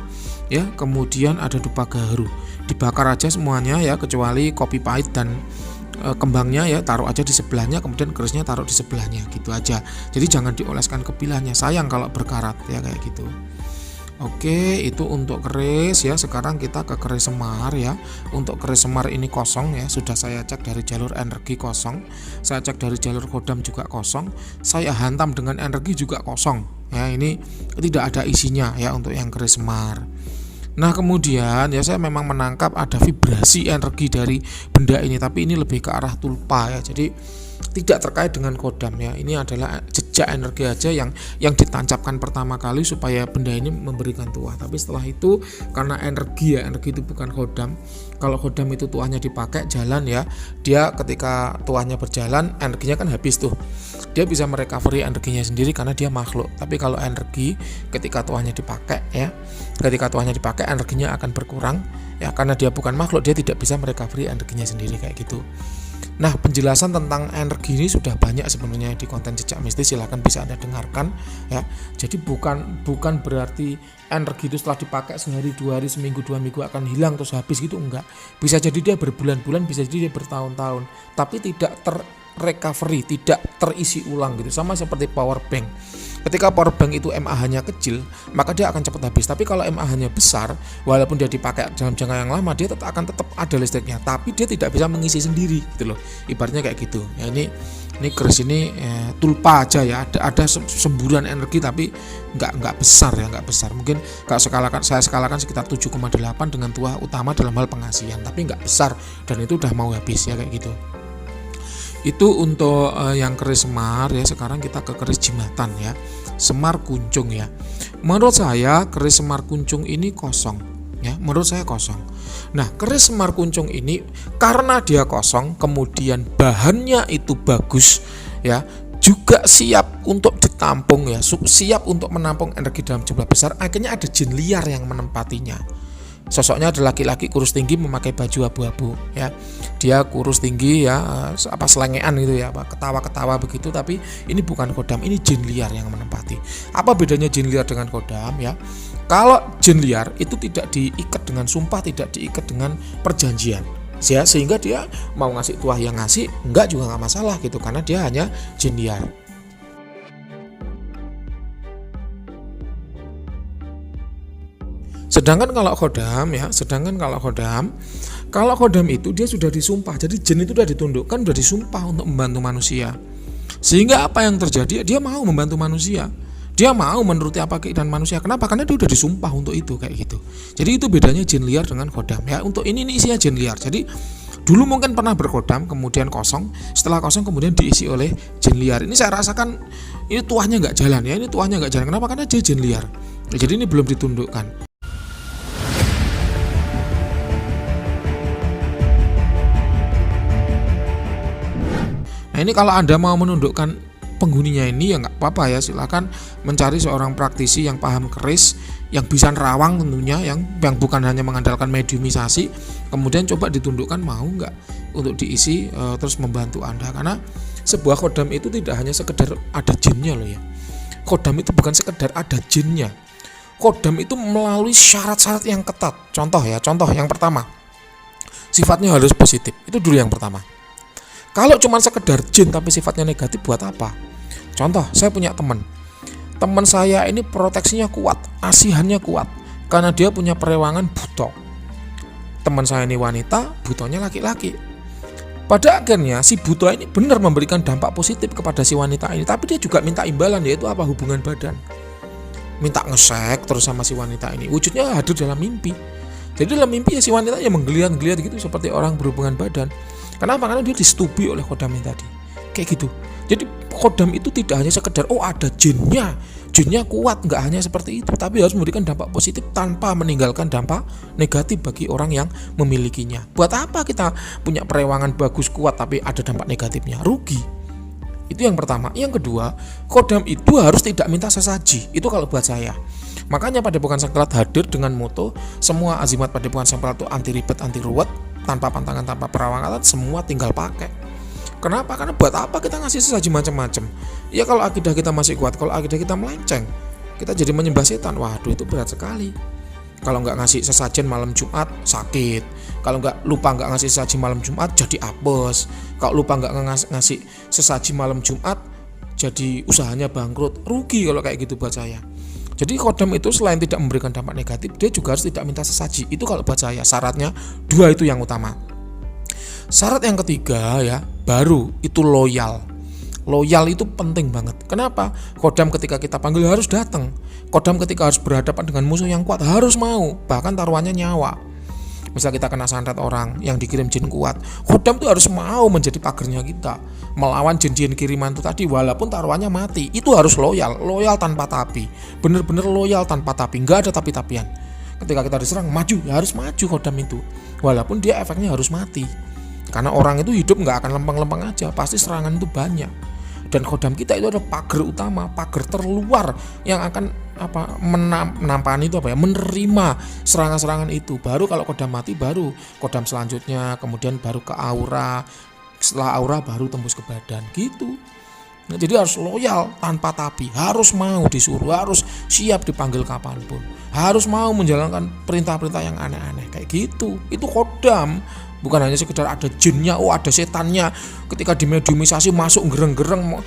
ya, kemudian ada dupa gaharu. Dibakar aja semuanya ya, kecuali kopi pahit dan kembangnya ya, taruh aja di sebelahnya, kemudian kerisnya taruh di sebelahnya gitu aja. Jadi jangan dioleskan ke bilahnya, sayang kalau berkarat ya kayak gitu. Oke, itu untuk keris ya. Sekarang kita ke keris semar ya. Untuk keris semar ini kosong ya, sudah saya cek dari jalur energi kosong, saya cek dari jalur kodam juga kosong, saya hantam dengan energi juga kosong ya. Ini tidak ada isinya ya untuk yang keris semar. Nah kemudian ya, saya memang menangkap ada vibrasi energi dari benda ini, tapi ini lebih ke arah tulpa ya, jadi tidak terkait dengan kodam ya. Ini adalah jejak energi aja yang ditancapkan pertama kali supaya benda ini memberikan tuah. Tapi setelah itu karena energi itu bukan kodam. Kalau kodam itu tuahnya dipakai jalan ya, dia ketika tuahnya berjalan energinya kan habis tuh, dia bisa merecovery energinya sendiri karena dia makhluk. Tapi kalau energi ketika tuahnya dipakai energinya akan berkurang ya, karena dia bukan makhluk, dia tidak bisa merecovery energinya sendiri kayak gitu. Nah penjelasan tentang energi ini sudah banyak sebenarnya di konten Jejak Mistis, silahkan bisa Anda dengarkan ya. Jadi bukan berarti energi itu setelah dipakai sehari, 2 hari, seminggu, 2 minggu akan hilang terus habis gitu, enggak. Bisa jadi dia berbulan-bulan, bisa jadi dia bertahun-tahun, tapi tidak recovery, tidak terisi ulang gitu. Sama seperti power bank. Ketika power bank itu mAh-nya kecil, maka dia akan cepat habis. Tapi kalau mAh-nya besar, walaupun dia dipakai dalam jangka yang lama, dia akan tetap ada listriknya, tapi dia tidak bisa mengisi sendiri gitu loh. Ibaratnya kayak gitu. Ya ini keris ini tulpa aja ya, ada semburan energi tapi nggak besar ya, nggak besar. Mungkin kalau saya skalakan sekitar 7,8 dengan tuah utama dalam hal pengasihan, tapi nggak besar dan itu udah mau habis ya kayak gitu. Itu untuk yang keris Semar ya. Sekarang kita ke keris jimatan ya, Semar Kuncung ya. Menurut saya keris Semar Kuncung ini kosong ya, menurut saya kosong. Nah, keris Semar Kuncung ini karena dia kosong, kemudian bahannya itu bagus ya, juga siap untuk ditampung ya, siap untuk menampung energi dalam jumlah besar. Akhirnya ada jin liar yang menempatinya. Sosoknya adalah laki-laki kurus tinggi memakai baju abu-abu ya. Dia kurus tinggi ya, selengean gitu ya, ketawa-ketawa begitu, tapi ini bukan kodam, ini jin liar yang menempati. Apa bedanya jin liar dengan kodam ya? Kalau jin liar itu tidak diikat dengan sumpah, tidak diikat dengan perjanjian. Ya, sehingga dia mau ngasih tuah yang ngasih, enggak juga nggak masalah gitu, karena dia hanya jin liar. Sedangkan kalau khodam itu dia sudah disumpah. Jadi jin itu sudah ditundukkan, sudah disumpah untuk membantu manusia. Sehingga apa yang terjadi? Dia mau membantu manusia. Dia mau menuruti apa keinginan manusia. Kenapa? Karena dia sudah disumpah untuk itu kayak gitu. Jadi itu bedanya jin liar dengan khodam ya. Untuk ini isinya jin liar. Jadi dulu mungkin pernah berkodam, kemudian kosong. Setelah kosong kemudian diisi oleh jin liar. Ini saya rasakan ini tuahnya nggak jalan ya. Ini tuahnya nggak jalan. Kenapa? Karena dia jin liar. Jadi ini belum ditundukkan. Nah, ini kalau Anda mau menundukkan penghuninya ini ya nggak apa-apa ya, silakan mencari seorang praktisi yang paham keris, yang bisa nerawang tentunya, yang bukan hanya mengandalkan mediumisasi, kemudian coba ditundukkan, mau nggak untuk diisi terus membantu Anda. Karena sebuah khodam itu tidak hanya sekedar ada jinnya loh ya. Khodam itu bukan sekedar ada jinnya. Khodam itu melalui syarat-syarat yang ketat. Contoh yang pertama, sifatnya harus positif. Itu dulu yang pertama. Kalau cuma sekedar jin tapi sifatnya negatif, buat apa? Contoh, saya punya teman saya ini proteksinya kuat, asihannya kuat, karena dia punya perewangan buto. Teman saya ini wanita, butonya laki-laki. Pada akhirnya si buto ini benar memberikan dampak positif kepada si wanita ini, tapi dia juga minta imbalan, yaitu apa? Hubungan badan. Minta ngesek terus sama si wanita ini. Wujudnya hadir dalam mimpi. Jadi dalam mimpi ya si wanita yang menggeliat-geliat gitu seperti orang berhubungan badan. Kenapa? Karena dia disetubi oleh khodam ini tadi. Kayak gitu. Jadi khodam itu tidak hanya sekedar ada jinnya kuat, nggak hanya seperti itu, tapi harus memberikan dampak positif tanpa meninggalkan dampak negatif bagi orang yang memilikinya. Buat apa kita punya perewangan bagus kuat tapi ada dampak negatifnya? Rugi. Itu yang pertama. Yang kedua, khodam itu harus tidak minta sesaji. Itu kalau buat saya. Makanya Padepokan Sengkelat hadir dengan moto semua azimat Padepokan Sengkelat itu anti ribet, anti ruwet, tanpa pantangan, tanpa perawangan, semua tinggal pakai. Kenapa? Karena buat apa kita ngasih sesaji macam-macam? Ya kalau akidah kita masih kuat, kalau akidah kita melenceng, kita jadi menyembah setan. Waduh, itu berat sekali. Kalau nggak ngasih sesajen malam Jumat sakit. Kalau lupa nggak ngasih sesaji malam Jumat jadi apes. Kalau lupa nggak ngasih sesaji malam Jumat jadi usahanya bangkrut. Rugi kalau kayak gitu buat saya. Jadi khodam itu selain tidak memberikan dampak negatif, dia juga harus tidak minta sesaji. Itu kalau buat saya syaratnya 2 itu yang utama. Syarat yang ketiga ya, baru itu loyal. Loyal itu penting banget. Kenapa? Khodam ketika kita panggil harus datang. Khodam ketika harus berhadapan dengan musuh yang kuat harus mau, bahkan taruhannya nyawa. Misal kita kena santet orang yang dikirim jin kuat, khodam itu harus mau menjadi pagernya kita, melawan jin-jin kiriman itu tadi, walaupun taruhannya mati. Itu harus loyal tanpa tapi, bener-bener loyal tanpa tapi, nggak ada tapi-tapian. Ketika kita diserang, maju, ya harus maju khodam itu, walaupun dia efeknya harus mati. Karena orang itu hidup nggak akan lempeng-lempeng aja, pasti serangan itu banyak. Dan khodam kita itu ada pagar utama, pagar terluar yang akan menampani itu menerima serangan-serangan itu. Baru kalau khodam mati, baru khodam selanjutnya, kemudian baru ke aura, setelah aura baru tembus ke badan gitu. Nah, jadi harus loyal tanpa tapi, harus mau disuruh, harus siap dipanggil kapanpun, harus mau menjalankan perintah-perintah yang aneh-aneh kayak gitu. Itu khodam, bukan hanya sekedar ada jinnya, ada setannya ketika dimediumisasi masuk gereng-gereng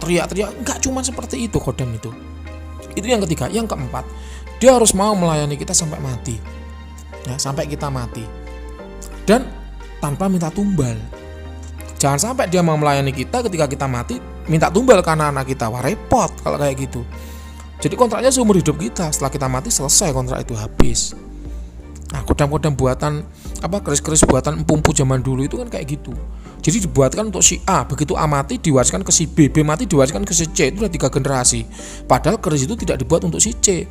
teriak-teriak. Enggak cuma seperti itu kodam itu yang ketiga. Yang keempat, dia harus mau melayani kita sampai mati ya, sampai kita mati dan tanpa minta tumbal. Jangan sampai dia mau melayani kita ketika kita mati minta tumbal karena anak kita. Wah, repot kalau kayak gitu. Jadi kontraknya seumur hidup kita, setelah kita mati selesai kontrak itu habis. Nah, kodam-kodam buatan keris-keris buatan empu-empu zaman dulu itu kan kayak gitu. Jadi dibuatkan untuk si A, begitu A mati diwariskan ke si B, B mati diwariskan ke si C. Itu udah 3 generasi. Padahal keris itu tidak dibuat untuk si C.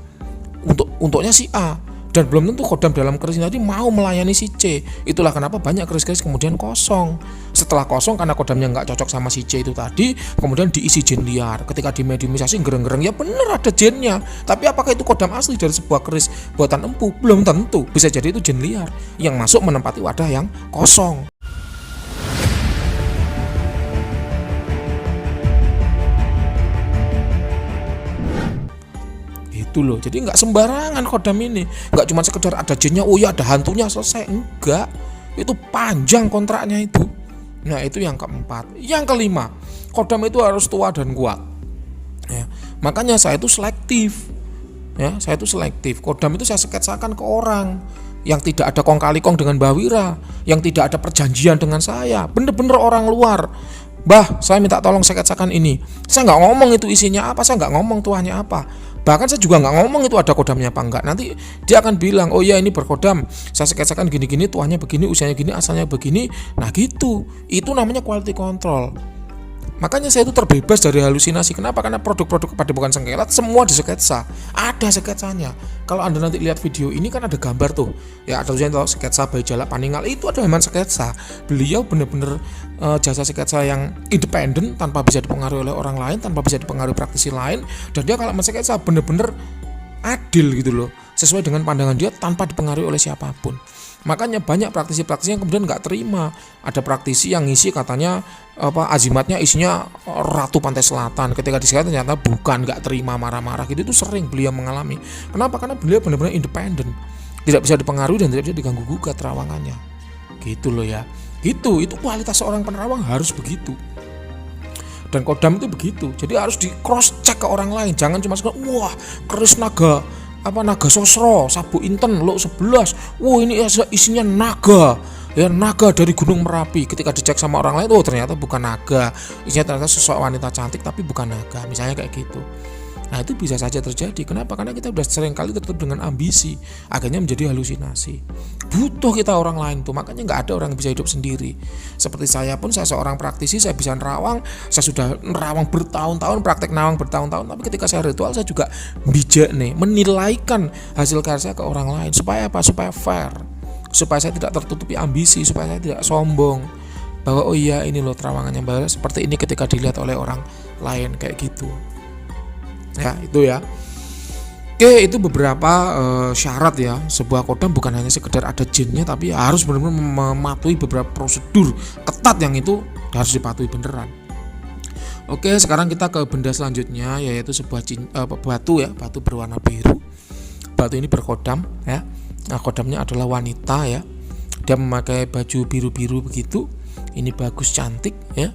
Untuknya si A. Dan belum tentu kodam dalam keris tadi mau melayani si C. Itulah kenapa banyak keris-keris kemudian kosong. Setelah kosong karena kodamnya nggak cocok sama si C itu tadi, kemudian diisi jin liar. Ketika dimediumisasi gereng-gereng, ya bener ada jinnya. Tapi apakah itu kodam asli dari sebuah keris buatan empu? Belum tentu. Bisa jadi itu jin liar yang masuk menempati wadah yang kosong. Itu loh. Jadi nggak sembarangan kodam ini, nggak cuma sekedar ada jinnya, ada hantunya selesai, enggak. Itu panjang kontraknya itu. Nah, itu yang keempat. Yang kelima, kodam itu harus tua dan kuat ya. Makanya saya itu selektif ya, kodam itu saya sketsakan ke orang yang tidak ada kong kali kong dengan Mbah Wira, yang tidak ada perjanjian dengan saya, bener-bener orang luar. Mbah, saya minta tolong sketsakan ini. Saya nggak ngomong itu isinya apa, saya nggak ngomong tuahnya apa. Bahkan saya juga nggak ngomong itu ada kodamnya apa enggak. Nanti dia akan bilang, oh ya ini berkodam, saya sketsakan gini-gini, tuahnya begini, usianya gini, asalnya begini. Nah gitu, itu namanya quality control. Makanya saya itu terbebas dari halusinasi. Kenapa? Karena produk-produk Padepokan Sengkelat semua disketsa, ada sketsanya. Kalau Anda nanti lihat video ini kan ada gambar tuh, ya ada tulisannya sketsa Bayi Jalak Paninggal, itu ada memang sketsa. Beliau benar-benar jasa sketsa yang independen, tanpa bisa dipengaruhi oleh orang lain, tanpa bisa dipengaruhi praktisi lain, dan dia kalau mensketsa benar-benar adil gitu loh, sesuai dengan pandangan dia tanpa dipengaruhi oleh siapapun. Makanya banyak praktisi-praktisi yang kemudian nggak terima. Ada praktisi yang ngisi katanya azimatnya isinya Ratu Pantai Selatan, ketika disikat ternyata bukan, nggak terima, marah-marah gitu. Itu sering beliau mengalami. Kenapa? Karena beliau benar-benar independen, tidak bisa dipengaruhi dan tidak bisa diganggu gugat terawangannya. Gitu loh ya. Itu kualitas seorang penerawang harus begitu. Dan kodam itu begitu. Jadi harus di cross check ke orang lain. Jangan cuma sekedar wah keris naga Sosro, Sabu Inten, Lok 11. Ini isinya naga. Ya, naga dari Gunung Merapi. Ketika dicek sama orang lain, ternyata bukan naga. Isinya ternyata sosok wanita cantik tapi bukan naga. Misalnya kayak gitu. Nah, itu bisa saja terjadi. Kenapa? Karena kita sudah sering kali tertutup dengan ambisi, akhirnya menjadi halusinasi. Butuh kita orang lain tuh, makanya nggak ada orang yang bisa hidup sendiri. Seperti saya pun, saya seorang praktisi, saya bisa nerawang, saya sudah nerawang bertahun-tahun, praktek nawang bertahun-tahun, tapi ketika saya ritual saya juga bijak nih, menilaikan hasil karya saya ke orang lain. Supaya apa? Supaya fair, supaya saya tidak tertutupi ambisi, supaya saya tidak sombong bahwa oh iya ini loh terawangannya Mbak seperti ini ketika dilihat oleh orang lain, kayak gitu. Ya, itu ya. Oke, itu beberapa syarat ya. Sebuah kodam bukan hanya sekedar ada jinnya, tapi harus benar-benar mematuhi beberapa prosedur ketat yang itu harus dipatuhi beneran. Oke, sekarang kita ke benda selanjutnya, yaitu sebuah batu ya, batu berwarna biru. Batu ini berkodam ya. Nah, kodamnya adalah wanita ya. Dia memakai baju biru-biru begitu. Ini bagus, cantik ya.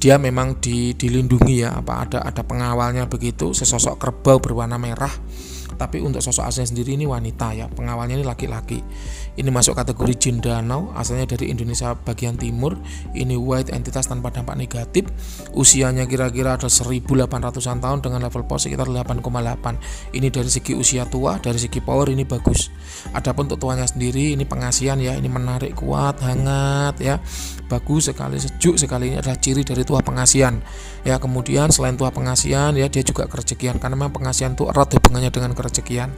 Dia memang dilindungi ya, ada pengawalnya begitu, sesosok kerbau berwarna merah. Tapi untuk sosok aslinya sendiri ini wanita ya, pengawalnya ini laki-laki. Ini masuk kategori jin danau, asalnya dari Indonesia bagian timur. Ini white, entitas tanpa dampak negatif. Usianya kira-kira ada 1800-an tahun dengan level power sekitar 8,8. Ini dari segi usia tua, dari segi power ini bagus. Adapun untuk tuanya sendiri ini pengasihan ya, ini menarik, kuat, hangat ya. Bagus sekali, sejuk sekali, ini adalah ciri dari tuah pengasihan. Ya, kemudian selain tuah pengasihan ya, dia juga kerejekian, karena memang pengasihan itu erat hubungannya dengan kerejekian.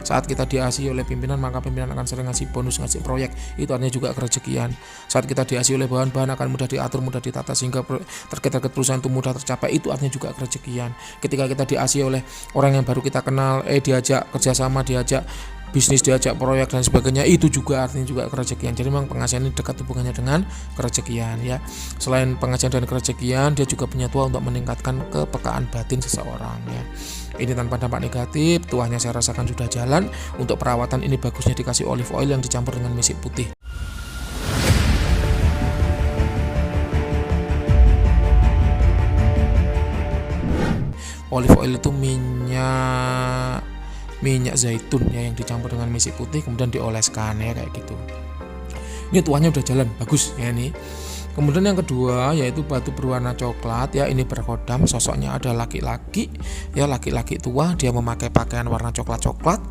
Saat kita diasihi oleh pimpinan, maka pimpinan akan sering ngasih bonus, ngasih proyek, itu artinya juga kerejekian. Saat kita diasihi oleh bahan-bahan akan mudah diatur, mudah ditata sehingga target-target perusahaan itu mudah tercapai, itu artinya juga kerejekian. Ketika kita diasihi oleh orang yang baru kita kenal, diajak kerjasama, diajak bisnis, diajak proyek dan sebagainya, itu juga artinya juga kerejekian. Jadi memang pengasihan ini dekat hubungannya dengan kerejekian ya. Selain pengasihan dan kerejekian, dia juga punya tuah untuk meningkatkan kepekaan batin seseorang ya. Ini tanpa dampak negatif, tuahnya saya rasakan sudah jalan. Untuk perawatan ini bagusnya dikasih olive oil yang dicampur dengan mesik putih. Olive oil itu minyak zaitun ya, yang dicampur dengan misik putih kemudian dioleskan ya, kayak gitu. Ini tuahnya udah jalan, bagus ya ini. Kemudian yang kedua yaitu batu berwarna coklat ya, ini berkodam, sosoknya ada laki-laki ya, laki-laki tua, dia memakai pakaian warna coklat-coklat,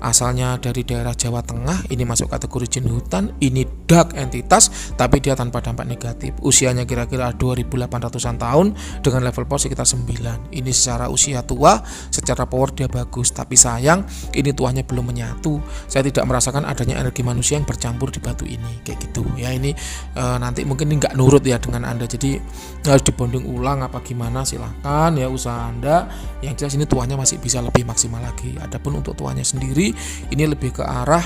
asalnya dari daerah Jawa Tengah, ini masuk kategori jin hutan, ini dark entitas tapi dia tanpa dampak negatif. Usianya kira-kira 2800-an tahun dengan level power sekitar 9. Ini secara usia tua, secara power dia bagus, tapi sayang ini tuahnya belum menyatu. Saya tidak merasakan adanya energi manusia yang bercampur di batu ini, kayak gitu ya. Ini nanti mungkin ini nggak nurut ya dengan Anda, jadi harus dibonding ulang apa gimana, silahkan ya usaha Anda. Yang jelas ini tuahnya masih bisa lebih maksimal lagi. Adapun untuk tuahnya sendiri ini lebih ke arah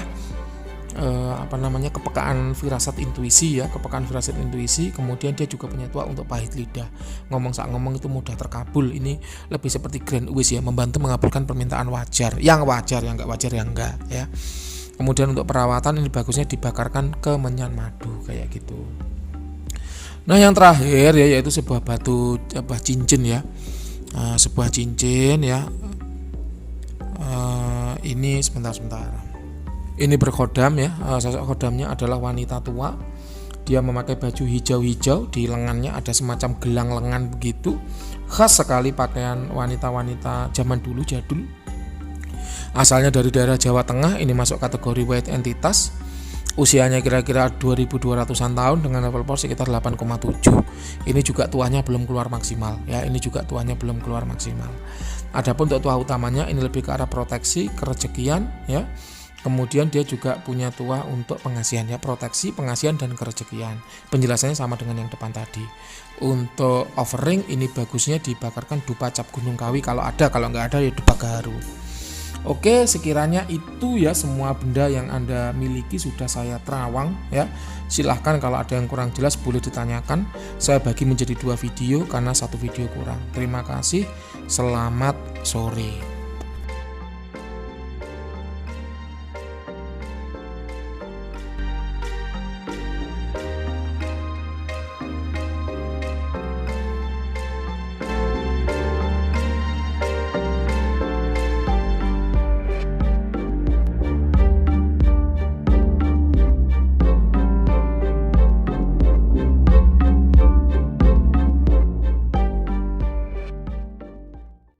kepekaan firasat intuisi ya, kepekaan firasat intuisi. Kemudian dia juga punya tuah untuk pahit lidah, ngomong sak ngomong itu mudah terkabul. Ini lebih seperti grand wish ya, membantu mengabulkan permintaan wajar, yang nggak wajar yang enggak ya. Kemudian untuk perawatan ini bagusnya dibakarkan kemenyan madu, kayak gitu. Nah yang terakhir ya, yaitu sebuah batu cincin ya, sebuah cincin ya. Ini sebentar. Ini berkodam ya, sosok kodamnya adalah wanita tua. Dia memakai baju hijau-hijau, di lengannya ada semacam gelang lengan begitu. Khas sekali pakaian wanita-wanita zaman dulu jadul. Asalnya dari daerah Jawa Tengah, ini masuk kategori white entitas. Usianya kira-kira 2200-an tahun dengan level power sekitar 8,7. Ini juga tuahnya belum keluar maksimal ya, Adapun untuk tuah utamanya ini lebih ke arah proteksi, kerejekian ya. Kemudian dia juga punya tuah untuk pengasihan ya, proteksi, pengasihan dan kerejekian. Penjelasannya sama dengan yang depan tadi. Untuk offering ini bagusnya dibakarkan dupa cap gunung kawi kalau ada, kalau nggak ada ya dupa gaharu. Oke, sekiranya itu ya semua benda yang Anda miliki sudah saya terawang ya. Silahkan kalau ada yang kurang jelas boleh ditanyakan. Saya bagi menjadi 2 video karena 1 video kurang. Terima kasih. Selamat sore.